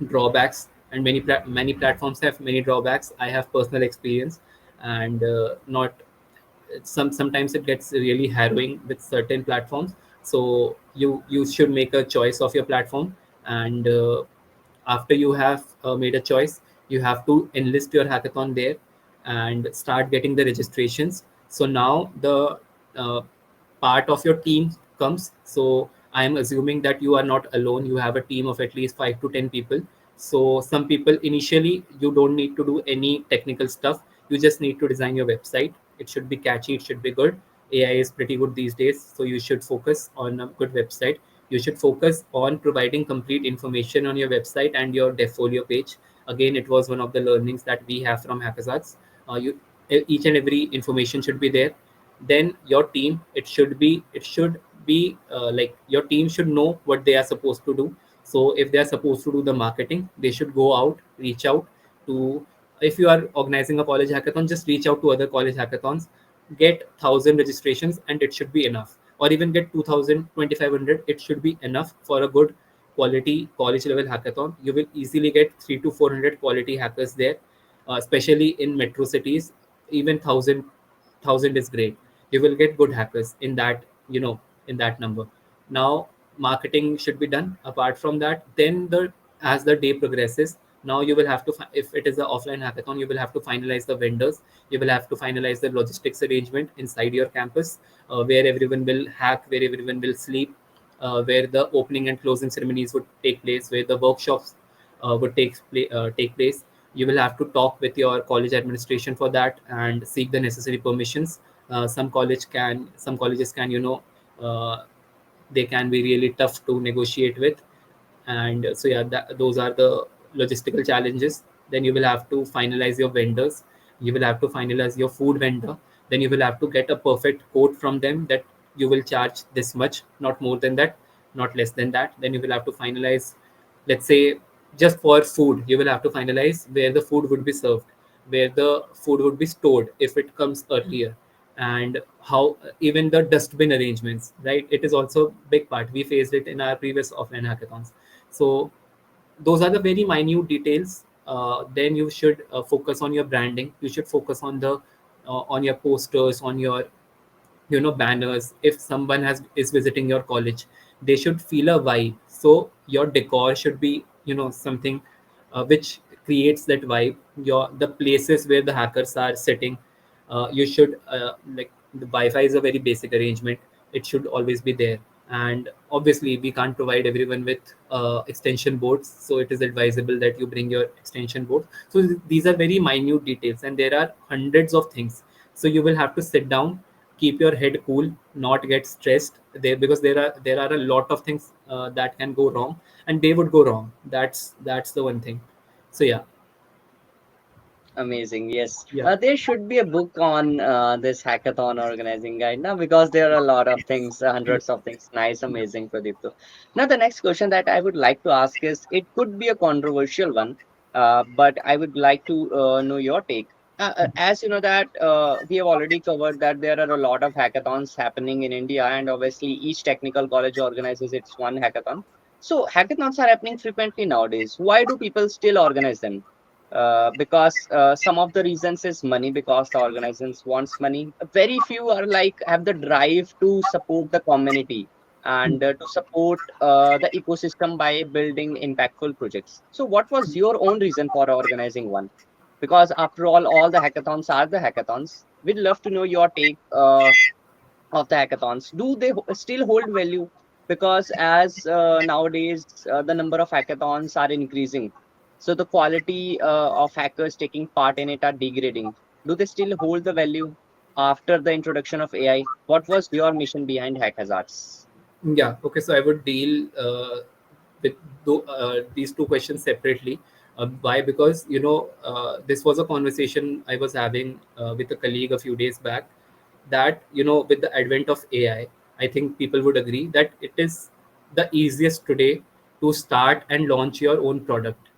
drawbacks. and many platforms have many drawbacks. I have personal experience, and not sometimes it gets really harrowing with certain platforms. So you should make a choice of your platform, and after you have made a choice, you have to enlist your hackathon there and start getting the registrations. So now the uh, part of your team comes. So I am assuming that you are not alone, you have a team of at least 5 to 10 people. So some people, initially you don't need to do any technical stuff, you just need to design your website. It should be catchy, it should be good. AI is pretty good these days, so you should focus on a good website. You should focus on providing complete information on your website and your devfolio page. Again, it was one of the learnings that we have from hackathons. Each and every information should be there. Then your team, it should be like your team should know what they are supposed to do. So if they are supposed to do the marketing, they should go out, reach out to, if you are organizing a college hackathon, just reach out to other college hackathons, get 1,000 registrations, and it should be enough. Or even get 2,000, 2,500, it should be enough for a good quality college level hackathon. You will easily get 3 to 400 quality hackers there, especially in metro cities. Even thousand is great. You will get good hackers in that, in that number. Now marketing should be done. Apart from that, then the as the day progresses, now you will have to if it is an offline hackathon, you will have to finalize the vendors, you will have to finalize the logistics arrangement inside your campus, where everyone will hack, where everyone will sleep, where the opening and closing ceremonies would take place, where the workshops take place. You will have to talk with your college administration for that and seek the necessary permissions. Some colleges can, uh, they can be really tough to negotiate with. And so yeah, those are the logistical challenges. Then you will have to finalize your vendors, you will have to finalize your food vendor. Then you will have to get a perfect quote from them that you will charge this much, not more than that, not less than that. Then you will have to finalize, let's say, just for food, you will have to finalize where the food would be served, where the food would be stored if it comes earlier, and how even the dustbin arrangements, right? It is also a big part. We faced it in our previous offline hackathons. So those are the very minute details. Then you should focus on your branding. You should focus on your posters, on your, banners. If someone is visiting your college, they should feel a vibe. So your decor should be, something which creates that vibe. The places where the hackers are sitting, you should, like, the wi-fi is a very basic arrangement, it should always be there. And obviously we can't provide everyone with extension boards, so it is advisable that you bring your extension board. So these are very minute details, and there are hundreds of things. So you will have to sit down, keep your head cool, not get stressed there, because there are a lot of things that can go wrong, and they would go wrong. That's the one thing. So yeah. Amazing. Yes. Yeah. There should be a book on this hackathon organizing guide now, because there are a lot of things, hundreds of things. Nice, Yeah. amazing, Pradeep. Now, the next question that I would like to ask is, it could be a controversial one, but I would like to know your take. As you know that we have already covered that there are a lot of hackathons happening in India, and obviously each technical college organizes its one hackathon. So hackathons are happening frequently nowadays. Why do people still organize them? Because some of the reasons is money, because the organizations wants money. Very few are like have the drive to support the community and to support the ecosystem by building impactful projects. So what was your own reason for organizing one? Because after all the hackathons are the hackathons. We'd love to know your take of the hackathons. Do they still hold value? Because as nowadays the number of hackathons are increasing, so the quality of hackers taking part in it are degrading. Do they still hold the value after the introduction of AI? What was your mission behind Hack Hazards? Yeah. Okay. So I would deal with these two questions separately. Why? Because this was a conversation I was having with a colleague a few days back. That, with the advent of I think people would agree that it is the easiest today to start and launch your own product.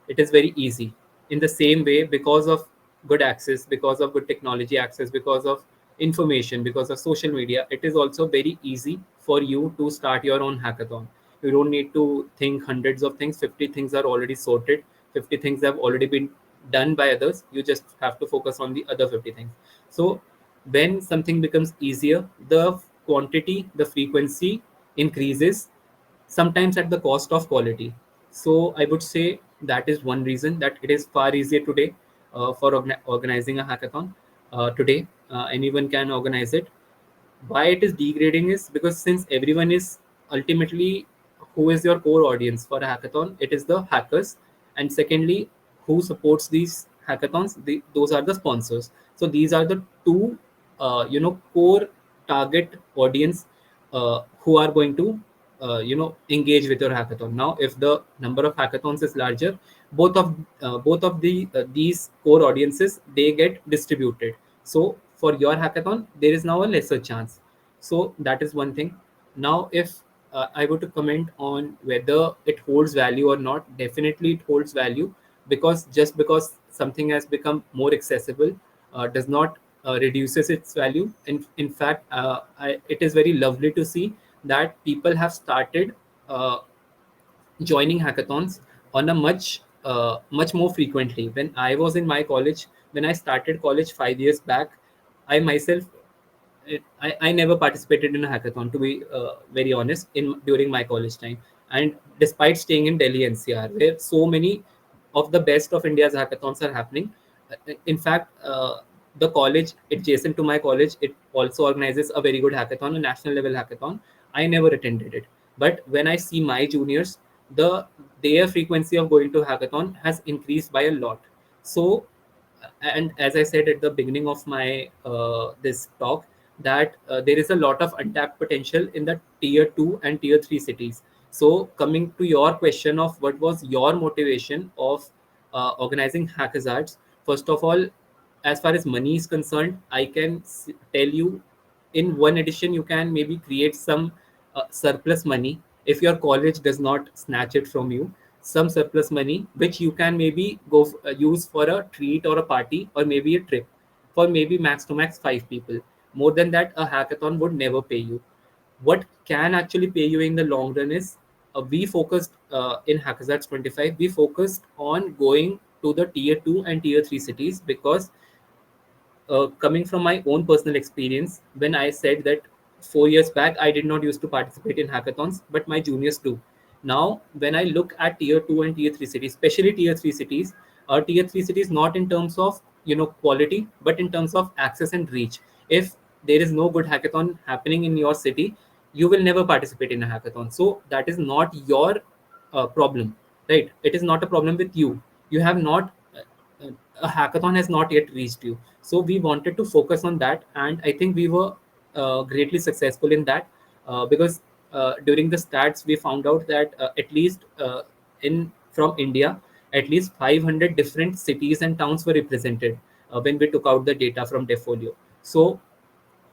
It is very easy. In the same way, because of good access, because of good technology access, because of information, because of social media, it is also very easy for you to start your own hackathon. You don't need to think hundreds of things. 50 things are already sorted 50 things have already been done by others. You just have to focus on the other 50 things. So when something becomes easier, the quantity, the frequency increases, sometimes at the cost of quality. So I would say that is one reason that it is far easier today for organizing a hackathon. Today, anyone can organize it. Why it is degrading is because since everyone is ultimately, who is your core audience for a hackathon, it is the hackers. And secondly, who supports these hackathons, those are the sponsors. So these are the two core target audience who are going to engage with your hackathon. Now if the number of hackathons is larger, both of these core audiences, they get distributed. So for your hackathon there is now a lesser chance. So that is one thing. Now if I were to comment on whether it holds value or not, definitely it holds value, because just because something has become more accessible does not reduces its value. In fact, it is very lovely to see that people have started uh, joining hackathons on a much more frequently. When I was in my college, when I started college 5 years back, I myself, I never participated in a hackathon, to be very honest, in during my college time. And despite staying in Delhi NCR, where so many of the best of India's hackathons are happening, in fact, the college adjacent to my college, it also organizes a very good hackathon, a national level hackathon. I never attended it, but when I see my juniors, their frequency of going to hackathon has increased by a lot. So and as I said at the beginning of my this talk, that there is a lot of untapped potential in the tier 2 and tier 3 cities. So coming to your question of what was your motivation of organizing hackathons, first of all, as far as money is concerned, I can tell you, in one edition you can maybe create some surplus money if your college does not snatch it from you, some surplus money which you can maybe use for a treat or a party or maybe a trip for maybe max to max 5 people. More than that, a hackathon would never pay you. What can actually pay you in the long run is, we focused in hackathons 25, we focused on going to the tier 2 and tier 3 cities, because coming from my own personal experience, when I said that 4 years back I did not used to participate in hackathons, but my juniors do. Now, when I look at tier 2 and tier 3 cities, especially tier 3 cities, not in terms of quality, but in terms of access and reach. If there is no good hackathon happening in your city, you will never participate in a hackathon. So that is not your problem, right? It is not a problem with you. You have not a hackathon has not yet reached you. So we wanted to focus on that, and I think we were greatly successful in that, because during the stats we found out that at least in from India, at least 500 different cities and towns were represented when we took out the data from Defolio. So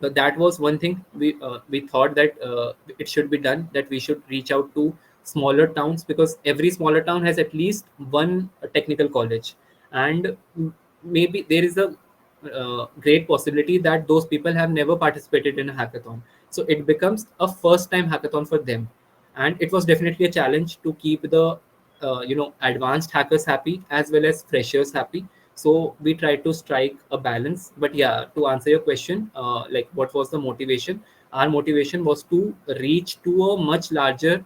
that was one thing we thought that it should be done, that we should reach out to smaller towns, because every smaller town has at least one technical college, and maybe there is a great possibility that those people have never participated in a hackathon, so it becomes a first time hackathon for them. And it was definitely a challenge to keep the advanced hackers happy as well as freshers happy. So we try to strike a balance. But yeah, to answer your question, like what was the motivation, our motivation was to reach to a much larger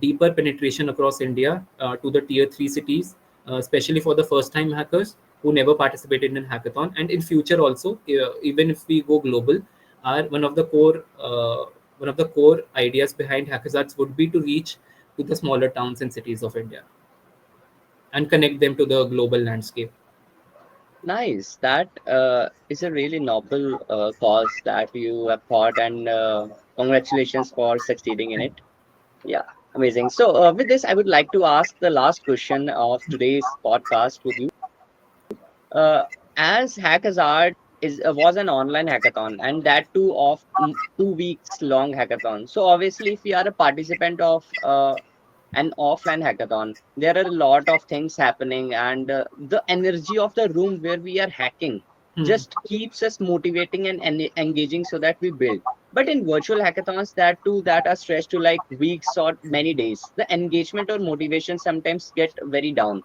deeper penetration across India, to the tier 3 cities, especially for the first time hackers who never participated in hackathon, and in future also, even if we go global, our one of the core ideas behind hackathons would be to reach to the smaller towns and cities of India and connect them to the global landscape. Nice. That is a really noble cause that you have thought, and congratulations for succeeding in it. Yeah, amazing. So, with this, I would like to ask the last question of today's podcast with you. Uh, as Hackazard is was an online hackathon, and that too of 2 weeks long hackathon. So, obviously, if you are a participant of an offline hackathon, there are a lot of things happening, and the energy of the room where we are hacking Hmm. just keeps us motivating and engaging so that we build. But in virtual hackathons, that too, that are stretched to like weeks or many days, the engagement or motivation sometimes get very down.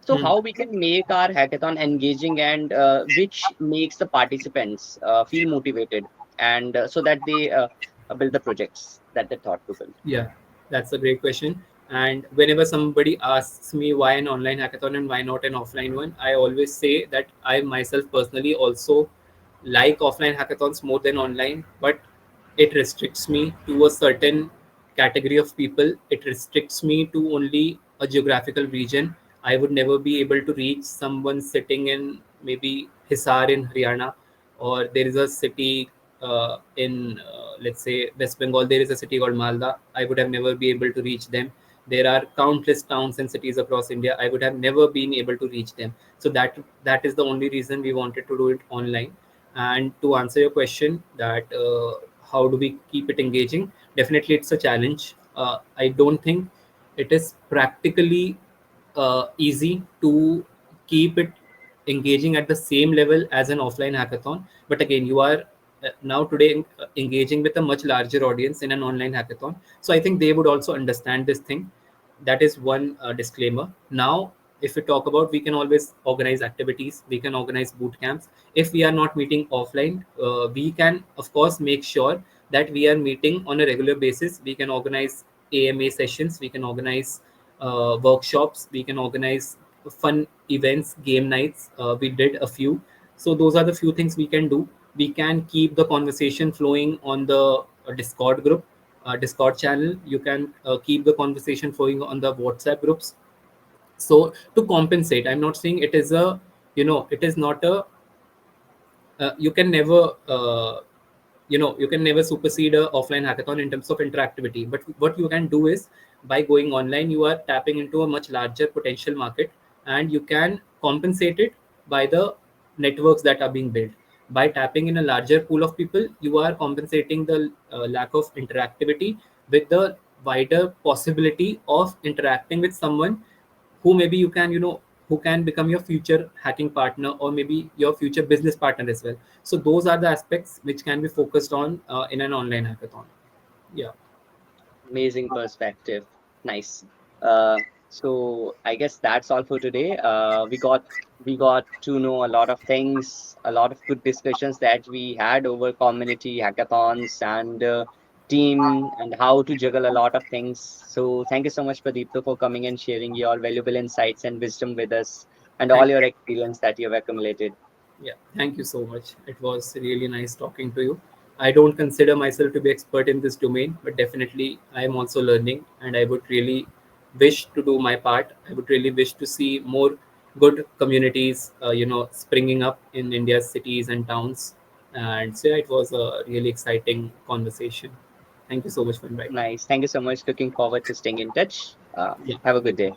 So how we can make our hackathon engaging and which makes the participants feel motivated and so that they build the projects that they thought to build. Yeah, that's a great question. And whenever somebody asks me why an online hackathon and why not an offline one, I always say that I myself personally also like offline hackathons more than online, but it restricts me to a certain category of people. It restricts me to only a geographical region. I would never be able to reach someone sitting in maybe Hisar in Haryana, or there is a city in let's say West Bengal. There is a city called Malda. I would have never be able to reach them. There are countless towns and cities across India. I would have never been able to reach them. So that is the only reason we wanted to do it online. And to answer your question, that how do we keep it engaging? Definitely, it's a challenge. I don't think it is practically easy to keep it engaging at the same level as an offline hackathon. But again, you are now today engaging with a much larger audience in an online hackathon. So I think they would also understand this thing. That is one disclaimer. Now, if we talk about, we can always organize activities, we can organize boot camps. If we are not meeting offline, we can of course make sure that we are meeting on a regular basis. We can organize AMA sessions, we can organize workshops, we can organize fun events, game nights. We did a few. So those are the few things we can do. We can keep the conversation flowing on the Discord group, Discord channel. You can keep the conversation flowing on the WhatsApp groups. So to compensate, I'm not saying it is a, it is not a, you can never you can never supersede a offline hackathon in terms of interactivity. But what you can do is, by going online, you are tapping into a much larger potential market, and you can compensate it by the networks that are being built. By tapping in a larger pool of people, you are compensating the lack of interactivity with the wider possibility of interacting with someone who maybe you can, who can become your future hacking partner, or maybe your future business partner as well. So those are the aspects which can be focused on in an online hackathon. Yeah. Amazing perspective. Nice. So I guess that's all for today. We got to know a lot of things, a lot of good discussions that we had over community hackathons and team and how to juggle a lot of things. So thank you so much, Pradeepto, for coming and sharing your valuable insights and wisdom with us and all Thank your experience that you have accumulated. Yeah, thank you so much. It was really nice talking to you. I don't consider myself to be expert in this domain, but definitely I am also learning, and I would really wish to do my part. I would really wish to see more good communities, springing up in India's cities and towns. And so yeah, it was a really exciting conversation. Thank you so much for inviting me. Nice. Thank you so much. Looking forward to staying in touch. Yeah. Have a good day.